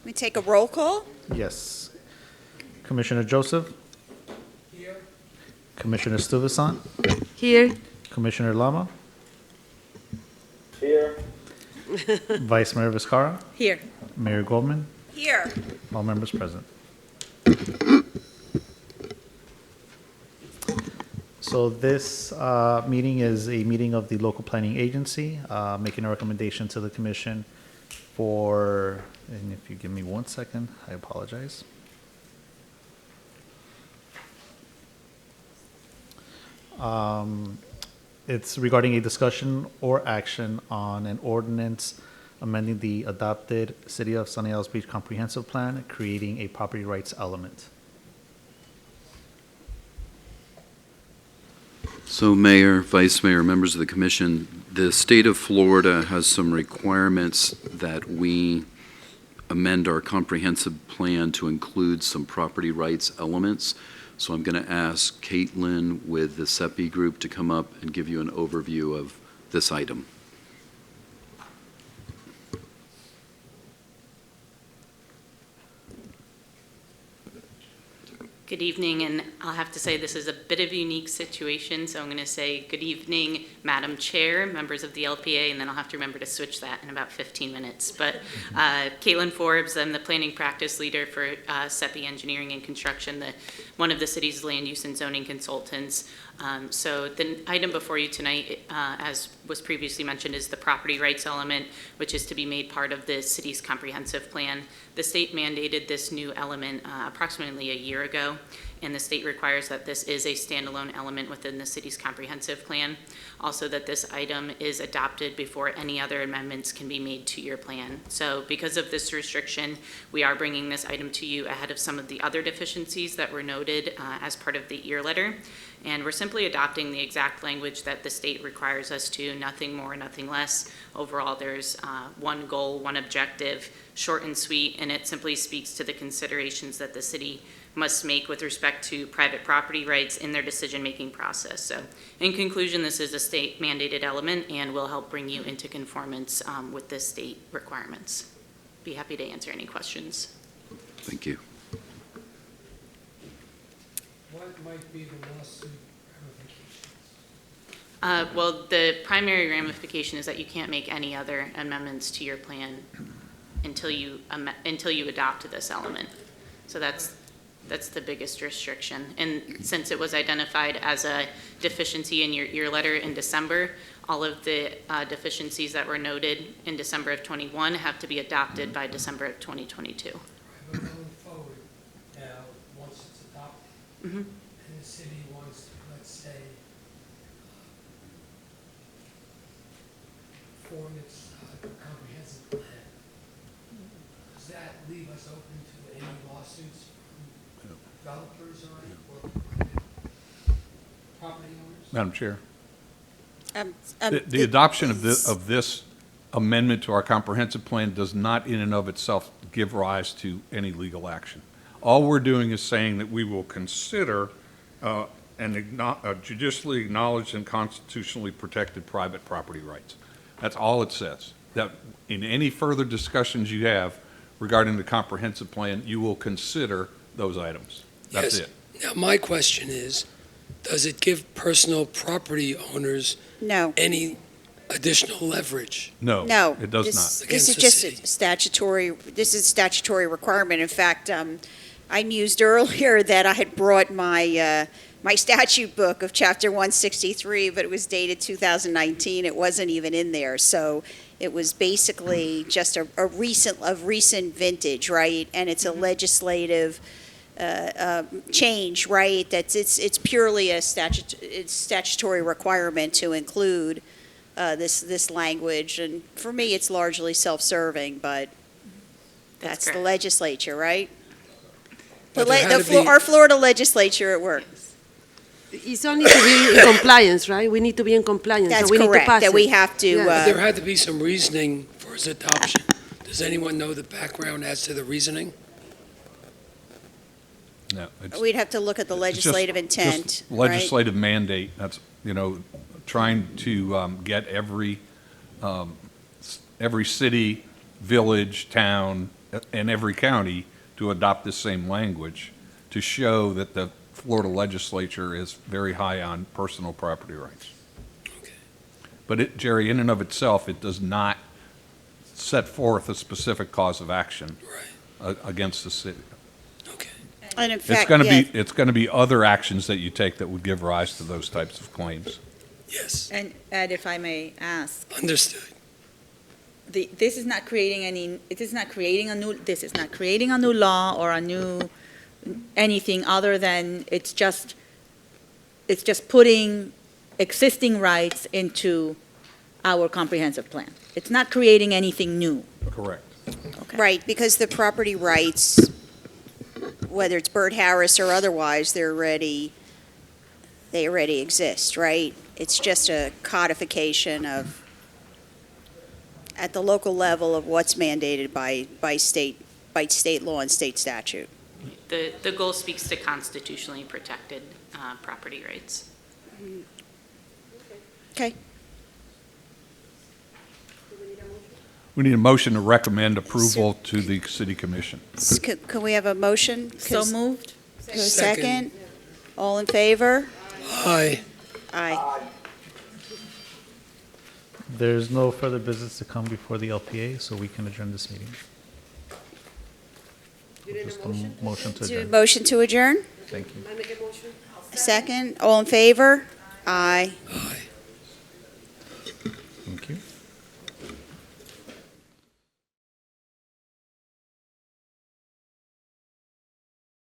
We take a roll call? Yes. Commissioner Joseph? Here. Commissioner Stuyvesant? Here. Commissioner Lama? Here. Vice Mayor Vizcarra? Here. Mayor Goldman? Here. All members present. So this meeting is a meeting of the local planning agency, making a recommendation to the commission for, and if you give me 1 second, I apologize. It's regarding a discussion or action on an ordinance amending the adopted City of Sunny Isles Beach Comprehensive Plan, creating a property rights element. So Mayor, Vice Mayor, members of the commission, the state of Florida has some requirements that we amend our comprehensive plan to include some property rights elements. So I'm going to ask Caitlin with the CEPI group to come up and give you an overview of this item. Good evening, and I'll have to say this is a bit of a unique situation, so I'm going to say good evening, Madam Chair, members of the LPA, and then I'll have to remember to switch that in about 15 minutes. But Caitlin Forbes, I'm the planning practice leader for CEPI Engineering and Construction, one of the city's land use and zoning consultants. So the item before you tonight, as was previously mentioned, is the property rights element, which is to be made part of the city's comprehensive plan. The state mandated this new element approximately a year ago, and the state requires that this is a standalone element within the city's comprehensive plan. Also, that this item is adopted before any other amendments can be made to your plan. So because of this restriction, we are bringing this item to you ahead of some of the other deficiencies that were noted as part of the EAR letter. And we're simply adopting the exact language that the state requires us to, nothing more, nothing less. Overall, there's one goal, one objective, short and sweet, and it simply speaks to the considerations that the city must make with respect to private property rights in their decision-making process. So in conclusion, this is a state-mandated element and will help bring you into conformance with the state requirements. Be happy to answer any questions. Thank you. What might be the lawsuit ramifications? Well, the primary ramification is that you can't make any other amendments to your plan until you adopt this element. So that's the biggest restriction. And since it was identified as a deficiency in your letter in December, all of the deficiencies that were noted in December of 21 have to be adopted by December of 2022. Right, but going forward, now, once it's adopted, and the city wants to, let's say, form its comprehensive plan, does that leave us open to any lawsuits from developers or property owners? Madam Chair, The the adoption of this amendment to our comprehensive plan does not in and of itself give rise to any legal action. All we're doing is saying that we will consider judicially acknowledged and constitutionally protected private property rights. That's all it says. That in any further discussions you have regarding the comprehensive plan, you will consider those items. That's Yes. it. Now, my question is, does it give personal property owners No. any additional leverage? No. No. It does this, not. This Against is the just city. a statutory requirement. In fact, I mused earlier that I had brought my my statute book of Chapter 163, but it was dated 2019. It wasn't even in there, so it was basically just a recent vintage, right? And it's a legislative change, right? It's purely a statutory requirement to include this language, and for me, it's largely self-serving, but that's the correct. legislature, right? But there had to be- Our Florida legislature at work. It's only to be in compliance, right? We need to be in compliance, That's so we need to correct, pass that it. we have to, Yeah. But there had to be some reasoning for its adoption. Does anyone know the background as to the reasoning? No, it's- we'd have to look at the It's just- legislative just intent, right? legislative mandate, that's, trying to get every city, village, town, in every county to adopt this same language to show that the Florida legislature is very high on personal property rights. But it, Jerry, in and of itself, it does not set forth a specific cause of action against the city. And in It's fact, going to yeah, be, it's going to be other actions that you take that would give rise to those types of claims. Yes, And Ed, if I may ask, understood. this is not creating any, this is not creating a new law or a new, anything other than it's just putting existing rights into our comprehensive plan. It's not creating anything new. Correct. right, because the property rights, whether it's Bert Harris or otherwise, they already exist, right? It's just a codification of, at the local level, of what's mandated by state law and state statute. The goal speaks to constitutionally protected property rights. Okay. We need a motion to recommend approval to the city commission. Can we have a motion? So moved? A second? All in favor? Aye. Aye. There's no further business to come before the LPA, so we can adjourn this meeting. Just a motion to adjourn. Motion to adjourn? Thank you. Second? All in favor? Aye. Aye.